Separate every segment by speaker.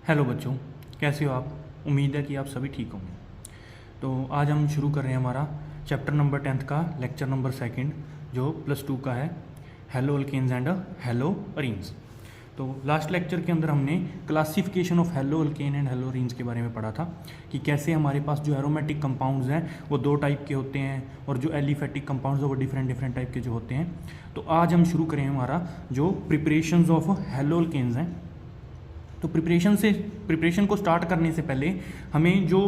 Speaker 1: Hello बच्चों, कैसे हो आप। उम्मीद है कि आप सभी ठीक होंगे। तो आज हम शुरू कर रहे हैं हमारा चैप्टर नंबर 10th का लेक्चर नंबर 2 जो +2 का है, haloalkanes and haloarenes. तो लास्ट लेक्चर के अंदर हमने classification of haloalkane and haloarenes के बारे में पढ़ा था कि कैसे हमारे पास जो एरोमेटिक कंपाउंड्स हैं वो 2 टाइप के होते हैं और जो एलिफेटिक कंपाउंड्स हैं वो डिफरेंट टाइप के जो होते हैं। तो आज हम शुरू करें हमारा जो प्रिपरेशंस ऑफ हेलो अल्केन्स हैं। तो प्रिपरेशन को स्टार्ट करने से पहले हमें जो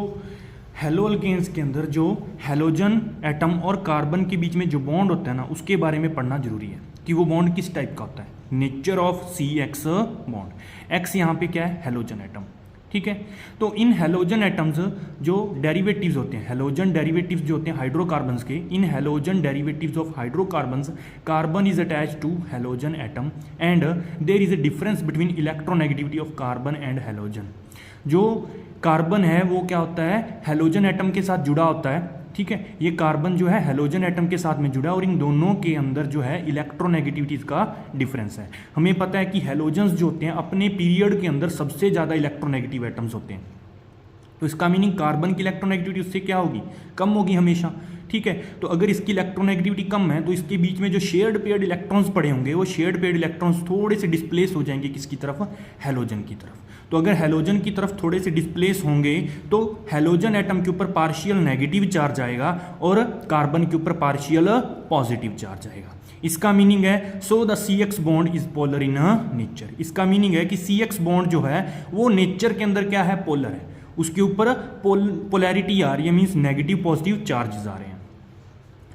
Speaker 1: हेलो अल्केन्स के अंदर जो हेलोजन एटम और कार्बन के बीच में जो बॉन्ड होता है ना, उसके बारे में पढ़ना जरूरी है कि वो बॉन्ड किस टाइप का होता है। Nature of CX bond, X यहाँ पे क्या है, हेलोजन एटम। ठीक है, तो इन हेलोजन एटम्स जो डेरिवेटिव्स होते हैं, हेलोजन डेरिवेटिव्स जो होते हैं हाइड्रोकार्बन्स के, in halogen derivatives of hydrocarbons carbon is attach to halogen atom and there is a difference between electronegativity of carbon and halogen. जो कार्बन है वो क्या होता है, हेलोजन एटम के साथ जुड़ा होता है। ठीक है, ये कार्बन जो है हेलोजन एटम के साथ में जुड़ा है और इन दोनों के अंदर जो है इलेक्ट्रोनेगेटिविटीज का डिफरेंस है। हमें पता है कि हेलोजन्स जो होते हैं अपने पीरियड के अंदर सबसे ज़्यादा इलेक्ट्रोनेगेटिव एटम्स होते हैं। तो इसका मीनिंग कार्बन की इलेक्ट्रोनेगेटिविटी उससे क्या होगी, कम होगी हमेशा। ठीक है, तो अगर इसकी इलेक्ट्रोनेगेटिविटी कम है तो इसके बीच में जो शेयर्ड पेयर्ड इलेक्ट्रॉन्स पड़े होंगे वो शेयर्ड पेयर्ड इलेक्ट्रॉन्स थोड़े से डिस्प्लेस हो जाएंगे किसकी तरफ, हेलोजन की तरफ। तो अगर हेलोजन की तरफ थोड़े से डिस्प्लेस होंगे तो हेलोजन एटम के ऊपर पार्शियल नेगेटिव चार्ज आएगा और कार्बन के ऊपर पार्शियल पॉजिटिव चार्ज आएगा। इसका मीनिंग है so the CX bond is polar in nature. इसका मीनिंग है कि CX बॉन्ड जो है वो नेचर के अंदर क्या है, पोलर है। उसके ऊपर पोलैरिटी आ रही है, मीन्स नेगेटिव पॉजिटिव चार्जेस आ रहे हैं।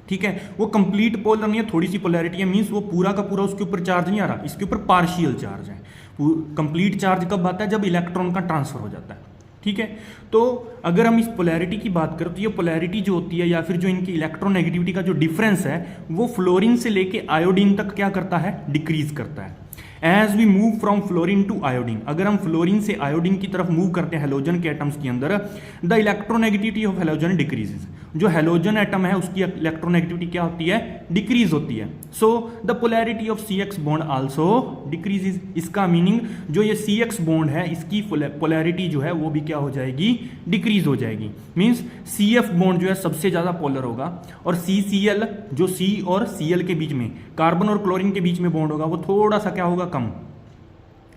Speaker 1: ठीक है, वो कंप्लीट पोलर नहीं है, थोड़ी सी पोलैरिटी है, मीन्स वो पूरा का पूरा उसके ऊपर चार्ज नहीं आ रहा, इसके ऊपर पार्शियल चार्ज है। कंप्लीट चार्ज कब आता है, जब इलेक्ट्रॉन का ट्रांसफर हो जाता है। ठीक है, तो अगर हम इस पोलैरिटी की बात करें तो ये पोलैरिटी जो होती है या फिर जो इनकी इलेक्ट्रोनेगेटिविटी का जो डिफरेंस है वो फ्लोरीन से लेके आयोडीन तक क्या करता है, डिक्रीज करता है। As we move from fluorine to iodine, अगर हम फ्लोरीन से आयोडीन की तरफ मूव करते हैं हेलोजन के एटम्स के अंदर, the electronegativity of halogen decreases. जो हेलोजन एटम है उसकी इलेक्ट्रोनेगेटिविटी क्या होती है, डिक्रीज होती है। So the polarity of CX bond also decreases. इसका मीनिंग जो ये CX बॉन्ड है इसकी पोलैरिटी जो है वो भी क्या हो जाएगी, डिक्रीज हो जाएगी। मीन्स CF बॉन्ड जो है सबसे ज्यादा पोलर होगा और CCl जो C और Cl के बीच में, कार्बन और क्लोरीन के बीच में बॉन्ड होगा वो थोड़ा सा क्या होगा, कम।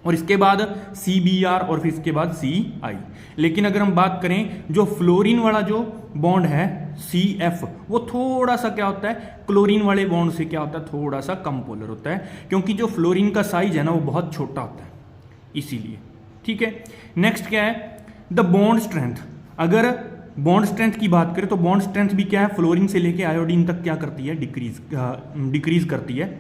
Speaker 1: और इसके बाद CBr और फिर इसके बाद CI। लेकिन अगर हम बात करें जो फ्लोरीन वाला जो बॉन्ड है CF, वो थोड़ा सा क्या होता है, क्लोरीन वाले बॉन्ड से क्या होता है, थोड़ा सा कम पोलर होता है, क्योंकि जो फ्लोरीन का साइज है ना वो बहुत छोटा होता है, इसीलिए। ठीक है, नेक्स्ट क्या है, द बॉन्ड स्ट्रेंथ। अगर बॉन्ड स्ट्रेंथ की बात करें तो बॉन्ड स्ट्रेंथ भी क्या है, फ्लोरीन से लेके आयोडीन तक क्या करती है, डिक्रीज करती है।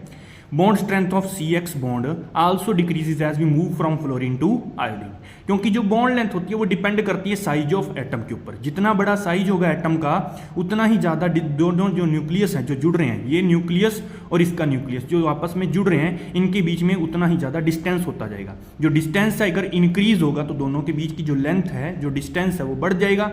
Speaker 1: Bond strength of CX bond also decreases as we move from fluorine to iodine, क्योंकि जो बॉन्ड लेंथ होती है वो डिपेंड करती है साइज ऑफ एटम के ऊपर। जितना बड़ा साइज होगा एटम का उतना ही ज्यादा दोनों जो न्यूक्लियस है जो जुड़ रहे हैं, ये न्यूक्लियस और इसका न्यूक्लियस जो आपस में जुड़ रहे हैं, इनके बीच में उतना ही ज्यादा डिस्टेंस होता जाएगा। जो डिस्टेंस है अगर इंक्रीज होगा तो दोनों के बीच की जो लेंथ है, जो डिस्टेंस है वो बढ़ जाएगा।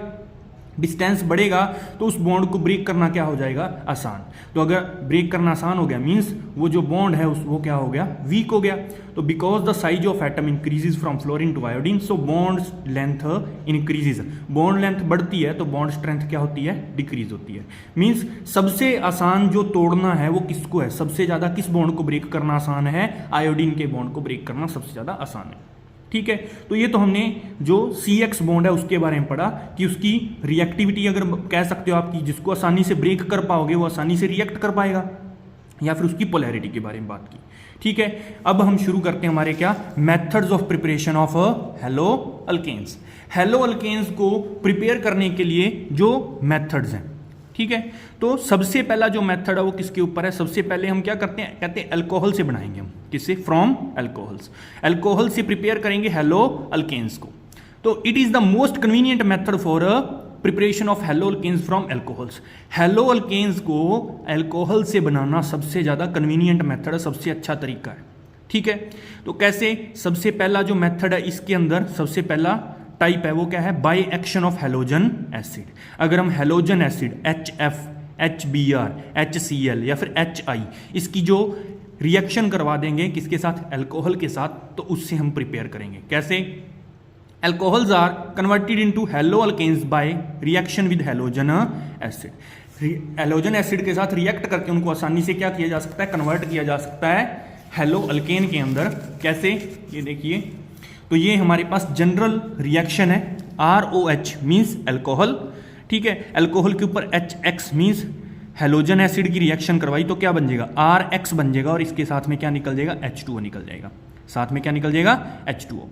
Speaker 1: डिस्टेंस बढ़ेगा तो उस बॉन्ड को ब्रेक करना क्या हो जाएगा, आसान। तो अगर ब्रेक करना आसान हो गया मींस वो जो बॉन्ड है वो क्या हो गया, वीक हो गया। तो because the size of atom increases from fluorine to iodine, so bond length increases. Bond length बढ़ती है तो बॉन्ड स्ट्रेंथ क्या होती है, डिक्रीज होती है। मींस सबसे आसान जो तोड़ना है वो किसको है, सबसे ज्यादा किस बॉन्ड को ब्रेक करना आसान है, आयोडीन के बॉन्ड को ब्रेक करना सबसे ज्यादा आसान है। ठीक है, तो ये तो हमने जो CX बॉन्ड है उसके बारे में पढ़ा कि उसकी रिएक्टिविटी अगर कह सकते हो आपकी, जिसको आसानी से ब्रेक कर पाओगे वो आसानी से रिएक्ट कर पाएगा, या फिर उसकी पोलैरिटी के बारे में बात की। ठीक है, अब हम शुरू करते हैं हमारे क्या, methods of preparation of haloalkanes. Haloalkanes को प्रिपेयर करने के लिए जो मेथड्स हैं, ठीक है, तो सबसे पहला जो मेथड है वो किसके ऊपर है, सबसे पहले हम क्या करते हैं, कहते हैं अल्कोहल से बनाएंगे हम, किससे, फ्रॉम अल्कोहल्स। अल्कोहल से प्रिपेयर करेंगे हेलो अल्केन्स को। तो it is the most convenient method for preparation of haloalkanes from alcohols. Haloalkanes को अल्कोहल से बनाना सबसे ज्यादा कन्वीनियंट मेथड है, सबसे अच्छा तरीका है। ठीक है, तो कैसे, सबसे पहला जो मेथड है इसके अंदर सबसे पहला टाइप है वो क्या है, by action of halogen acid. अगर हम halogen acid HF, HBr, HCl या फिर HI इसकी जो रिएक्शन करवा देंगे किसके साथ, अल्कोहल के साथ, तो उससे हम प्रिपेयर करेंगे। कैसे, Alcohols are converted into haloalkanes by reaction with halogen acid। Halogen acid के साथ रिएक्ट करके उनको आसानी से क्या किया जा सकता है, कन्वर्ट किया जा सकता है हेलो अल्केन के अंदर। कैसे, ये देखिए, तो ये हमारे पास जनरल रिएक्शन है। ROH मीन्स अल्कोहल, ठीक है, अल्कोहल के ऊपर HX मीन्स हेलोजन एसिड की रिएक्शन करवाई तो क्या बन जाएगा, RX बन जाएगा, और इसके साथ में क्या निकल जाएगा, H2O निकल जाएगा। साथ में क्या निकल जाएगा, H2O।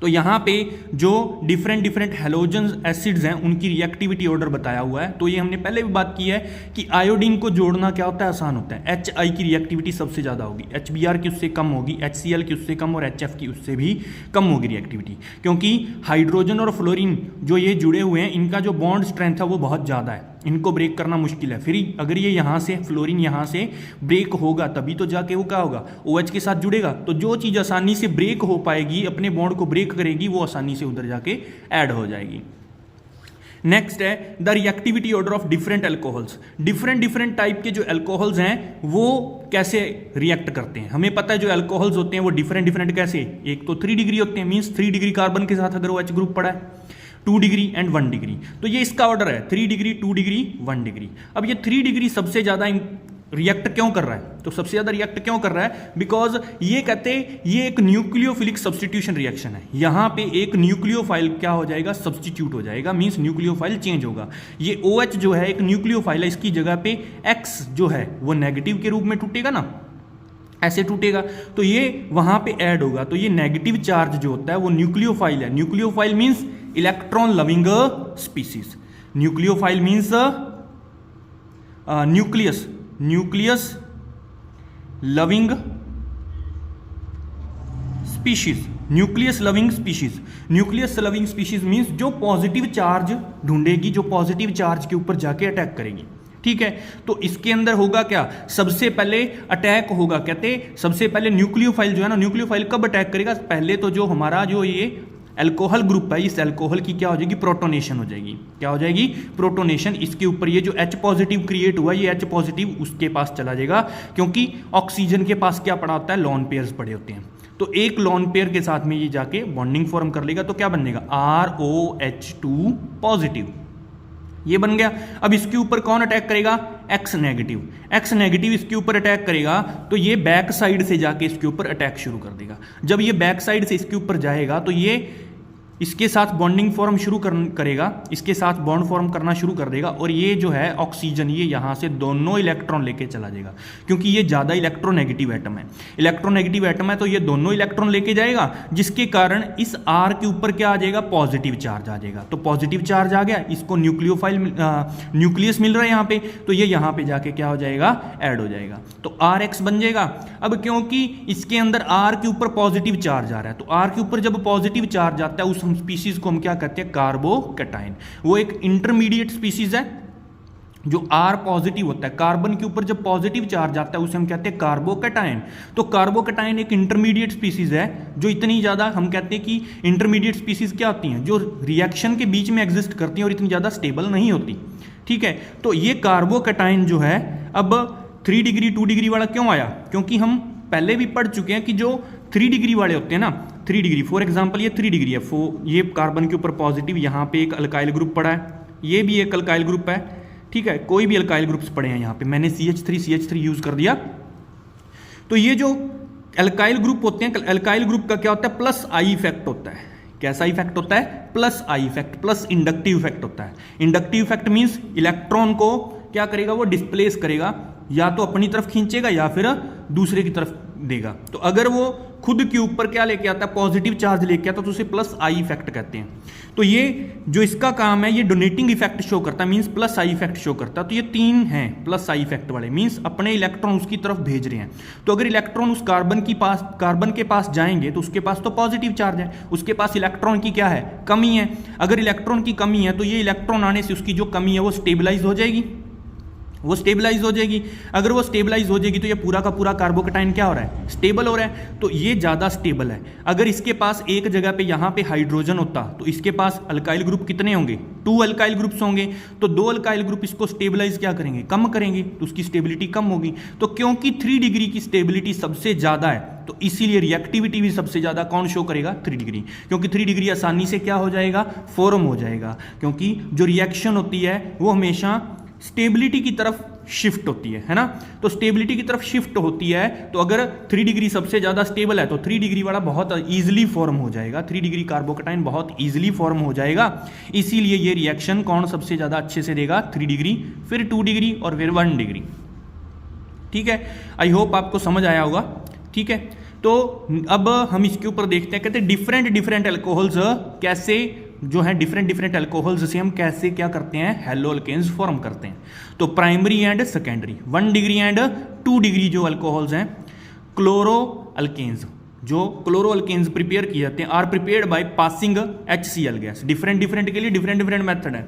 Speaker 1: तो यहाँ पे जो डिफरेंट हेलोजन एसिड्स हैं उनकी रिएक्टिविटी ऑर्डर बताया हुआ है। तो ये हमने पहले भी बात की है कि आयोडीन को जोड़ना क्या होता है, आसान होता है। HI की रिएक्टिविटी सबसे ज़्यादा होगी, HBr की उससे कम होगी, HCl की उससे कम और HF की उससे भी कम होगी रिएक्टिविटी, क्योंकि हाइड्रोजन और फ्लोरीन जो ये जुड़े हुए हैं इनका जो बॉन्ड स्ट्रेंथ है वो बहुत ज़्यादा है, इनको ब्रेक करना मुश्किल है। फिर अगर ये यहाँ से फ्लोरीन यहाँ से ब्रेक होगा तभी तो जाके वो क्या होगा, OH के साथ जुड़ेगा। तो जो चीज़ आसानी से ब्रेक हो पाएगी, अपने बॉन्ड को ब्रेक करेगी, वो आसानी से उधर जाके ऐड हो जाएगी। नेक्स्ट है the reactivity order of different alcohols. Different type के जो अल्कोहल्स हैं वो कैसे रिएक्ट करते हैं, हमें पता है। जो अल्कोहल्स होते हैं वो डिफरेंट कैसे, एक तो 3 डिग्री होते हैं, मीन्स 3 डिग्री कार्बन के साथ अगर OH ग्रुप पड़ा है, 2 डिग्री एंड 1 डिग्री, तो ये इसका ऑर्डर है 3 डिग्री 2 डिग्री 1 डिग्री। अब ये 3 डिग्री सबसे ज़्यादा रिएक्ट क्यों कर रहा है, तो सबसे ज़्यादा रिएक्ट क्यों कर रहा है, बिकॉज ये कहते हैं ये एक न्यूक्लियोफिलिक सब्सटीट्यूशन रिएक्शन है। यहाँ पे एक न्यूक्लियोफाइल क्या हो जाएगा, सब्सटीट्यूट हो जाएगा, मीन्स न्यूक्लियोफाइल चेंज होगा। ये OH जो है एक न्यूक्लियोफाइल है, इसकी जगह पे X जो है वो नेगेटिव के रूप में टूटेगा ना, ऐसे टूटेगा, तो ये वहाँ पे ऐड होगा। तो ये नेगेटिव चार्ज जो होता है वो न्यूक्लियोफाइल है। Nucleophile means electron loving species. Nucleophile means nucleus loving species. Nucleus loving species, nucleus loving species means जो पॉजिटिव चार्ज ढूंढेगी, जो पॉजिटिव चार्ज के ऊपर जाके अटैक करेगी, ठीक है। तो इसके अंदर होगा क्या, सबसे पहले अटैक होगा, कहते सबसे पहले न्यूक्लियोफाइल जो है ना, न्यूक्लियोफाइल कब अटैक करेगा, पहले तो जो हमारा जो ये अल्कोहल ग्रुप है, इस अल्कोहल की क्या हो जाएगी, प्रोटोनेशन हो जाएगी। क्या हो जाएगी, प्रोटोनेशन। इसके ऊपर ये जो H पॉजिटिव क्रिएट हुआ, ये H पॉजिटिव उसके पास चला जाएगा, क्योंकि ऑक्सीजन के पास क्या पड़ा होता है, लॉन पेयर्स पड़े होते हैं। तो एक लॉन पेयर के साथ में ये जाके बॉन्डिंग फॉर्म कर लेगा, तो क्या बन जाएगा, ROH2 पॉजिटिव, ये बन गया। अब इसके ऊपर कौन अटैक करेगा, X नेगेटिव। X नेगेटिव इसके ऊपर अटैक करेगा तो ये बैक साइड से जाके इसके ऊपर अटैक शुरू कर देगा। जब ये बैक साइड से इसके ऊपर जाएगा तो ये इसके साथ बॉन्डिंग फॉर्म शुरू करेगा, इसके साथ बॉन्ड फॉर्म करना शुरू कर देगा, और ये जो है ऑक्सीजन, ये यहाँ से दोनों इलेक्ट्रॉन लेके चला जाएगा, क्योंकि ये ज़्यादा इलेक्ट्रोनेगेटिव एटम है। इलेक्ट्रोनेगेटिव एटम है तो ये दोनों इलेक्ट्रॉन लेके जाएगा, जिसके कारण इस R के ऊपर क्या आ जाएगा, पॉजिटिव चार्ज आ जाएगा। तो पॉजिटिव चार्ज आ गया, इसको न्यूक्लियस मिल रहा है यहाँ पे, तो ये यहाँ पे जाके क्या हो जाएगा, ऐड हो जाएगा, तो RX बन जाएगा। अब क्योंकि इसके अंदर R के ऊपर पॉजिटिव चार्ज आ रहा है, तो R के ऊपर जब पॉजिटिव चार्ज आता है उस स्पीसीज को हम क्या कहते हैं, कार्बोकैटायन। वो एक इंटरमीडिएट स्पीसीज है जो R पॉजिटिव होता है, कार्बन के ऊपर जब पॉजिटिव चार्ज आता है उसे हम कहते हैं कार्बोकैटायन। तो कार्बोकैटायन एक इंटरमीडिएट स्पीसीज है जो इतनी ज़्यादा, हम कहते हैं कि इंटरमीडिएट स्पीसीज क्या होती हैं, जो रिएक्शन के बीच में एग्जिस्ट करती हैं और इतनी ज़्यादा स्टेबल नहीं होती, ठीक है। तो ये कार्बोकैटायन जो है, अब 3 डिग्री 2 डिग्री वाला क्यों आया, क्योंकि हम पहले भी पढ़ चुके हैं कि जो 3 डिग्री वाले होते हैं ना, 3 डिग्री फॉर एग्जांपल ये 3 डिग्री है, ये कार्बन के ऊपर पॉजिटिव, यहाँ पे एक अल्काइल ग्रुप पड़ा है, ये भी एक अल्काइल ग्रुप है, ठीक है। कोई भी अल्काइल ग्रुप्स पड़े हैं यहाँ पे, मैंने CH3 यूज कर दिया। तो ये जो अल्काइल ग्रुप होते हैं, अल्काइल ग्रुप का क्या होता है, प्लस आई इफेक्ट होता है। कैसा इफेक्ट होता है, plus I effect, plus inductive effect होता है। इंडक्टिव इफेक्ट मीन्स इलेक्ट्रॉन को क्या करेगा, वो डिस्प्लेस करेगा, या तो अपनी तरफ खींचेगा या फिर दूसरे की तरफ देगा। तो अगर वो खुद के ऊपर क्या लेके आता है, पॉजिटिव चार्ज लेके आता है, तो उसे प्लस आई इफेक्ट कहते हैं। तो ये जो इसका काम है, ये डोनेटिंग इफेक्ट शो करता है, means plus I effect show करता है। तो ये 3 हैं प्लस आई इफेक्ट वाले, मींस अपने इलेक्ट्रॉन उसकी तरफ भेज रहे हैं। तो अगर इलेक्ट्रॉन उस कार्बन के पास जाएंगे तो उसके पास तो पॉजिटिव चार्ज है, उसके पास इलेक्ट्रॉन की क्या है, कमी है। अगर इलेक्ट्रॉन की कमी है तो ये इलेक्ट्रॉन आने से उसकी जो कमी है वो स्टेबलाइज हो जाएगी, वो स्टेबलाइज हो जाएगी। अगर वो स्टेबलाइज हो जाएगी तो ये पूरा का पूरा कार्बोकेटाइन क्या हो रहा है, स्टेबल हो रहा है, तो ये ज़्यादा स्टेबल है। अगर इसके पास एक जगह पे यहाँ पे हाइड्रोजन होता तो इसके पास अल्काइल ग्रुप कितने होंगे, 2 अल्काइल ग्रुप्स होंगे, तो 2 अल्काइल ग्रुप इसको स्टेबलाइज क्या करेंगे, कम करेंगे, तो उसकी स्टेबिलिटी कम होगी। तो क्योंकि 3 डिग्री की स्टेबिलिटी सबसे ज़्यादा है तो इसीलिए रिएक्टिविटी भी सबसे ज़्यादा कौन शो करेगा, 3 डिग्री, क्योंकि 3 डिग्री आसानी से क्या हो जाएगा, फॉर्म हो जाएगा, क्योंकि जो रिएक्शन होती है वो हमेशा स्टेबिलिटी की तरफ शिफ्ट होती है ना। तो स्टेबिलिटी की तरफ शिफ्ट होती है, तो अगर 3 डिग्री सबसे ज़्यादा स्टेबल है तो 3 डिग्री वाला बहुत ईजिली फॉर्म हो जाएगा, 3 डिग्री कार्बोकेटाइन बहुत ईजिली फॉर्म हो जाएगा। इसीलिए ये रिएक्शन कौन सबसे ज़्यादा अच्छे से देगा, 3 डिग्री, फिर 2 डिग्री और फिर 1 डिग्री। ठीक है, आई होप आपको समझ आया होगा। ठीक है, तो अब हम इसके ऊपर देखते हैं, कहते हैं डिफरेंट एल्कोहल्स कैसे जो है डिफरेंट एल्कोहल्स से हम कैसे क्या करते हैं, हेलो अल्केन्स फॉर्म करते हैं। तो primary and secondary, 1 degree and 2 degree जो अल्कोहल्स हैं, क्लोरो अल्केन्स, जो क्लोरो अल्केन्स प्रिपेयर किए जाते हैं, are prepared by passing HCl gas. Different के लिए डिफरेंट मेथड है।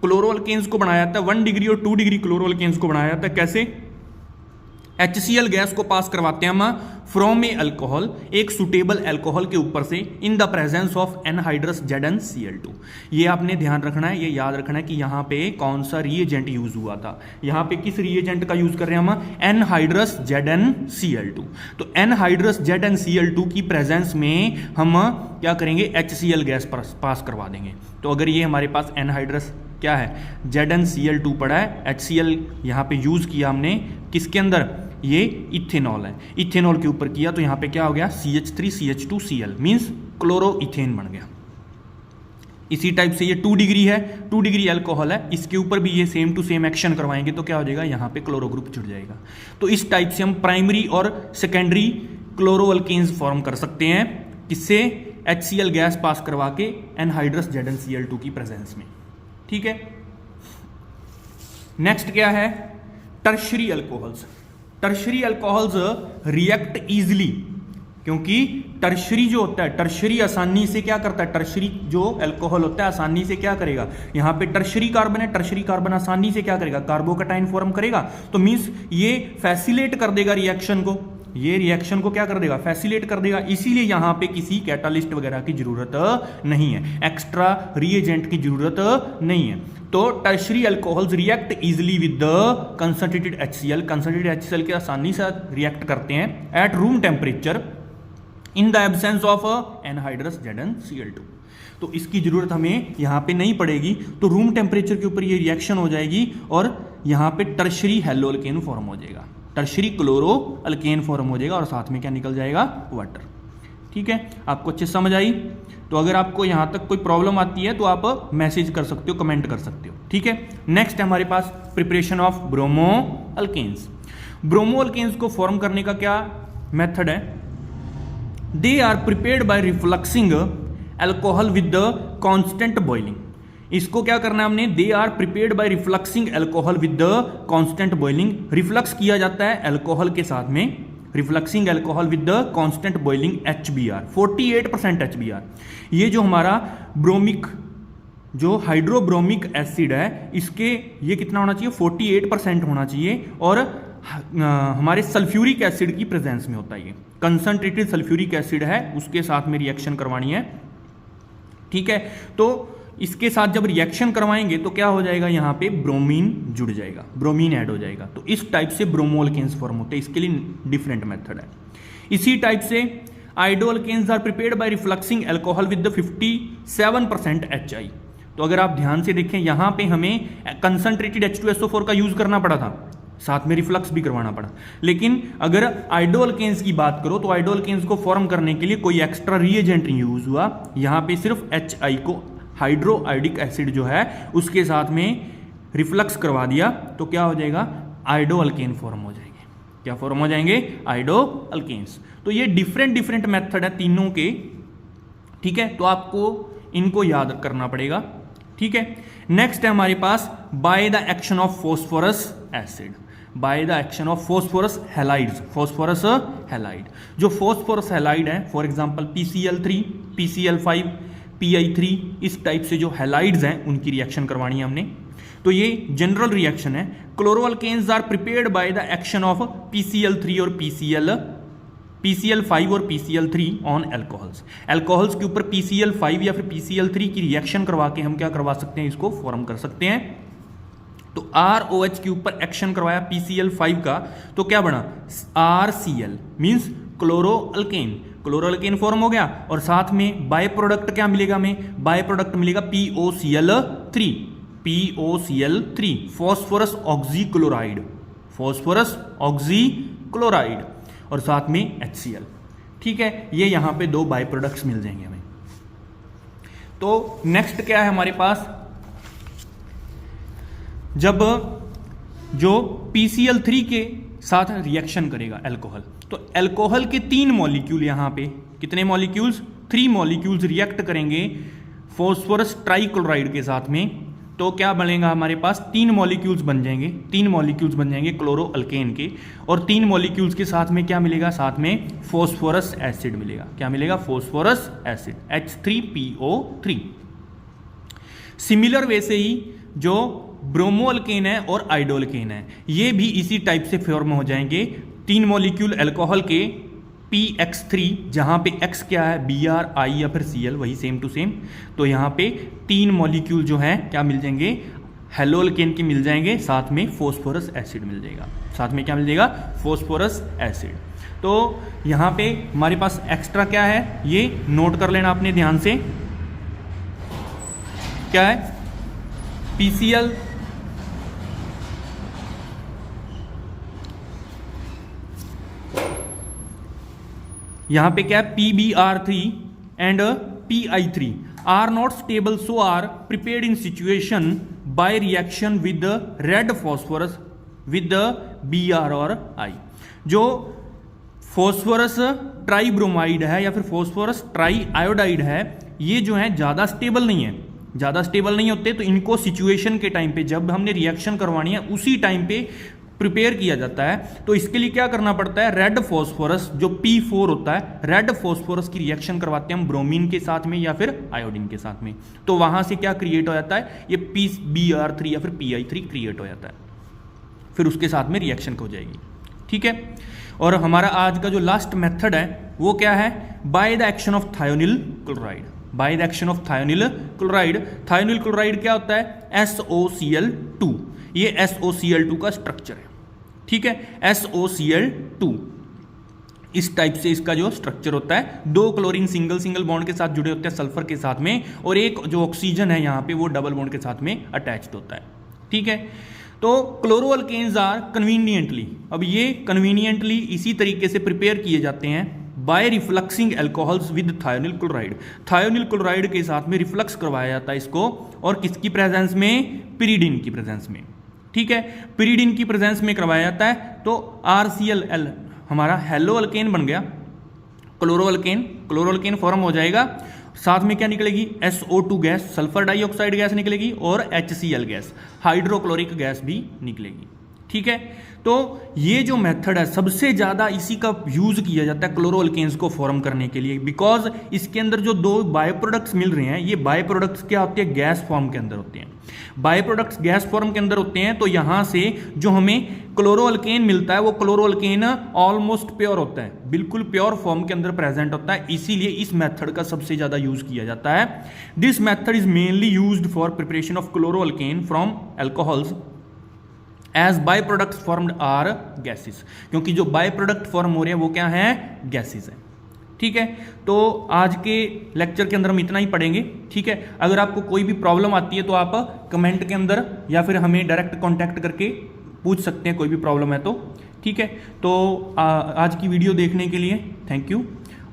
Speaker 1: क्लोरो अल्केन्स को बनाया जाता है 1 डिग्री और 2 डिग्री क्लोरो अल्केन्स को बनाया जाता है कैसे, HCl गैस को पास करवाते हैं हम फ्रॉम ए अल्कोहल, एक सुटेबल अल्कोहल के ऊपर से, in the presence of anhydrous ZnCl2। ये आपने ध्यान रखना है, ये याद रखना है कि यहाँ पे कौन सा रिएजेंट यूज हुआ था। यहाँ पे किस रिएजेंट का यूज कर रहे हैं हम, एनहाइड्रस ZnCl2। तो एनहाइड्रस ZnCl2 की प्रेजेंस में हम क्या करेंगे, HCl गैस पास करवा देंगे। तो अगर ये हमारे पास एनहाइड्रस क्या है, ZnCl2 पड़ा है, HCl यहाँ पे यूज किया हमने किसके अंदर, ये इथेनॉल है, इथेनॉल के ऊपर किया, तो यहाँ पे क्या हो गया, CH3CH2Cl मीन्स क्लोरो इथेन बन गया। इसी टाइप से ये 2 डिग्री है, 2 डिग्री अल्कोहल है, इसके ऊपर भी ये सेम टू सेम एक्शन करवाएंगे तो क्या हो जाएगा, यहाँ पे क्लोरो ग्रुप जुड़ जाएगा। तो इस टाइप से हम प्राइमरी और सेकेंडरी क्लोरो अल्केन्स फॉर्म कर सकते हैं, किससे, HCl गैस पास करवा के एनहाइड्रस ZnCl2 की प्रेजेंस में। ठीक है, नेक्स्ट क्या है, tertiary alcohols. Tertiary alcohols react easily, क्योंकि टर्शरी जो होता है, टर्शरी आसानी से क्या करता है, टर्शरी जो अल्कोहल होता है आसानी से क्या करेगा, यहाँ पे टर्शरी कार्बन है, टर्शरी कार्बन आसानी से क्या करेगा, कार्बोकेटाइन फॉर्म करेगा। तो मीन्स ये फैसिलेट कर देगा रिएक्शन को, ये रिएक्शन को क्या कर देगा, फैसिलेट कर देगा। इसीलिए यहाँ पे किसी कैटालिस्ट वगैरह की जरूरत नहीं है, एक्स्ट्रा रिएजेंट की जरूरत नहीं है। तो tertiary alcohols react easily with the concentrated HCl, concentrated HCl के आसानी से रिएक्ट करते हैं at room temperature in the absence of anhydrous ZnCl2। तो इसकी जरूरत हमें यहाँ पे नहीं पड़ेगी, तो रूम टेम्परेचर के ऊपर ये रिएक्शन हो जाएगी और यहाँ पे टर्शरी हेलो अल्केन फॉर्म हो जाएगा, टर्शरी क्लोरो अल्केन फॉर्म हो जाएगा और साथ में क्या निकल जाएगा, वाटर। ठीक है, आपको अच्छे समझ आई। तो अगर आपको यहाँ तक कोई प्रॉब्लम आती है तो आप मैसेज कर सकते हो, कमेंट कर सकते हो। ठीक है, नेक्स्ट है हमारे पास preparation of bromo alkanes. Bromo alkanes को फॉर्म करने का क्या मेथड है, they are prepared by refluxing alcohol with the constant boiling. इसको क्या करना है हमने, they are prepared by refluxing alcohol with the constant boiling. Reflux किया जाता है अल्कोहल के साथ में, refluxing alcohol with the constant boiling HBr, 48% HBr। ये जो हमारा ब्रोमिक जो हाइड्रोब्रोमिक एसिड है, इसके ये कितना होना चाहिए, 48% होना चाहिए, और हमारे सल्फ्यूरिक एसिड की प्रेजेंस में होता है। ये कंसंट्रेटेड सल्फ्यूरिक एसिड है, उसके साथ में रिएक्शन करवानी है। ठीक है, तो इसके साथ जब रिएक्शन करवाएंगे तो क्या हो जाएगा, यहाँ पे ब्रोमीन जुड़ जाएगा, ब्रोमीन ऐड हो जाएगा। तो इस टाइप से ब्रोमो अल्केन्स फॉर्म होते हैं, इसके लिए डिफरेंट मेथड है। इसी टाइप से iodo alkanes are prepared by refluxing alcohol with the 57% HI। तो अगर आप ध्यान से देखें, यहाँ पे हमें कंसंट्रेटेड H2SO4 का यूज करना पड़ा था, साथ में रिफ्लक्स भी करवाना पड़ा। लेकिन अगर आइडो अल्केन्स की बात करो तो आइडो अल्केन्स को फॉर्म करने के लिए कोई एक्स्ट्रा रिएजेंट नहीं यूज हुआ, यहाँ पे सिर्फ HI को, हाइड्रोआइडिक एसिड जो है उसके साथ में रिफ्लक्स करवा दिया, तो क्या हो जाएगा, आइडो अल्केन फॉर्म हो जाएंगे। क्या फॉर्म हो जाएंगे, आइडो अल्केन्स। तो ये डिफरेंट मेथड है तीनों के। ठीक है, तो आपको इनको याद करना पड़ेगा। ठीक है, नेक्स्ट है हमारे पास by the action of phosphorus acid, by the action of phosphorus halides, phosphorus halide. जो फॉस्फोरस हैलाइड है, for example PCl3, PCl5, PI3, इस टाइप से जो हैलाइड्स हैं उनकी रिएक्शन करवानी है हमने। तो ये जनरल रिएक्शन है। Chloroalkanes are prepared by the action of PCl3 और PCl5 और PCl3 ऑन एल्कोहल्स। एल्कोहल्स के ऊपर PCl5 या फिर PCl3 की रिएक्शन करवा के हम क्या करवा सकते हैं, इसको फॉर्म कर सकते हैं। तो ROH के ऊपर एक्शन करवाया PCl5 का, तो क्या बना RCl means chloroalkane. Chloroalkane form हो गया और साथ में बाय प्रोडक्ट क्या मिलेगा हमें, बाय प्रोडक्ट मिलेगा POCl3 phosphorus oxychloride, phosphorus oxychloride और साथ में HCl। ठीक है, ये यहां पे दो बाय प्रोडक्ट्स मिल जाएंगे हमें। तो नेक्स्ट क्या है हमारे पास, जब जो PCl3 के साथ रिएक्शन करेगा एल्कोहल, तो एल्कोहल के 3 मॉलिक्यूल यहां पे, कितने मॉलिक्यूल्स, 3 मॉलिक्यूल्स रिएक्ट करेंगे फॉस्फोरस ट्राइक्लोराइड के साथ में, तो क्या बनेगा हमारे पास 3 मॉलिक्यूल्स बन जाएंगे, 3 मॉलिक्यूल्स बन जाएंगे क्लोरोअल्केन के। और 3 मॉलिक्यूल्स के साथ में क्या मिलेगा, साथ में फॉस्फोरस एसिड मिलेगा। क्या मिलेगा, phosphorous acid H3PO3। Similar way से ही जो ब्रोमोअल्केन है और आइडोअल्केन है, ये भी इसी टाइप से फॉर्म हो जाएंगे। 3 मॉलिक्यूल एल्कोहल के PX3, जहां पे X क्या है, Br, I या फिर Cl, वही सेम टू सेम। तो यहां पे 3 मॉलिक्यूल जो है क्या मिल जाएंगे, हेलोअल्केन के मिल जाएंगे, साथ में फॉस्फोरस एसिड मिल जाएगा, साथ में क्या मिल जाएगा, फॉस्फोरस एसिड। तो यहां पे हमारे पास एक्स्ट्रा क्या है, ये नोट कर लेना आपने ध्यान से, क्या है, PCl यहां पे क्या है, PBr3 and PI3 are not stable, so are prepared in situation by reaction with the red phosphorus with the Br और I। जो फॉस्फोरस ट्राइब्रोमाइड है या फिर फॉस्फोरस ट्राई आयोडाइड है, ये जो है ज्यादा स्टेबल नहीं है, ज्यादा स्टेबल नहीं होते, तो इनको सिचुएशन के टाइम पे, जब हमने रिएक्शन करवानी है उसी टाइम पे प्रिपेयर किया जाता है। तो इसके लिए क्या करना पड़ता है, रेड फॉस्फोरस जो P4 होता है, रेड फॉस्फोरस की रिएक्शन करवाते हैं हम ब्रोमीन के साथ में या फिर आयोडीन के साथ में, तो वहां से क्या क्रिएट हो जाता है, ये PBr3 या फिर PI3 क्रिएट हो जाता है, फिर उसके साथ में रिएक्शन हो जाएगी। ठीक है, और हमारा आज का जो लास्ट मेथड है वो क्या है, bye the action of thionyl chloride. Bye the action of thionyl chloride, thionyl chloride क्या होता है, SOCl2, ये SOCl2 का स्ट्रक्चर है। ठीक है, SOCl2 इस टाइप से इसका जो स्ट्रक्चर होता है, 2 क्लोरीन सिंगल सिंगल बॉन्ड के साथ जुड़े होते हैं सल्फर के साथ में, और एक जो ऑक्सीजन है यहां पे वो डबल बॉन्ड के साथ में अटैच्ड होता है। ठीक है, तो क्लोरोअल्केन्स आर कन्वीनियंटली, अब ये कन्वीनियंटली इसी तरीके से प्रिपेयर किए जाते हैं by refluxing alcohols with thionyl chloride. Thionyl chloride के साथ में रिफ्लक्स करवाया जाता है इसको, और किसकी प्रेजेंस में, पिरिडिन की प्रेजेंस में। ठीक है, पिरिडिन की प्रेजेंस में करवाया जाता है, तो RCl हमारा हेलोअल्केन बन गया, क्लोरोअल्केन फॉर्म हो जाएगा, साथ में क्या निकलेगी, SO2 gas, sulphur dioxide gas निकलेगी, और HCl गैस, हाइड्रोक्लोरिक गैस भी निकलेगी। ठीक है, तो ये जो मेथड है सबसे ज्यादा इसी का यूज किया जाता है क्लोरोअल्केन्स को फॉर्म करने के लिए, बिकॉज इसके अंदर जो 2 बाय प्रोडक्ट्स मिल रहे हैं, ये बाय प्रोडक्ट्स क्या होते हैं, गैस फॉर्म के अंदर होते हैं। बाय प्रोडक्ट्स गैस फॉर्म के अंदर होते हैं, तो यहां से जो हमें क्लोरोअल्केन मिलता है वो क्लोरोअल्केन ऑलमोस्ट प्योर होता है, बिल्कुल प्योर फॉर्म के अंदर प्रेजेंट होता है, इसीलिए इस मेथड का सबसे ज्यादा यूज किया जाता है। This method is mainly used for preparation of chloroalkane from alcohols as by products formed are gases, क्योंकि जो बाय प्रोडक्ट फॉर्म हो रहे हैं वो क्या है, गैसेस है। ठीक है, तो आज के लेक्चर के अंदर हम इतना ही पढ़ेंगे। ठीक है, अगर आपको कोई भी प्रॉब्लम आती है तो आप कमेंट के अंदर या फिर हमें डायरेक्ट कांटेक्ट करके पूछ सकते हैं, कोई भी प्रॉब्लम है तो। ठीक है, तो आज की वीडियो देखने के लिए थैंक यू।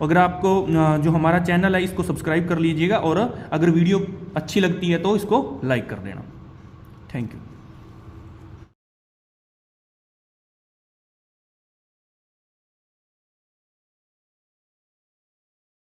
Speaker 1: अगर आपको जो हमारा चैनल है इसको सब्सक्राइब कर लीजिएगा, और अगर वीडियो अच्छी लगती है तो इसको लाइक कर देना। Thank you.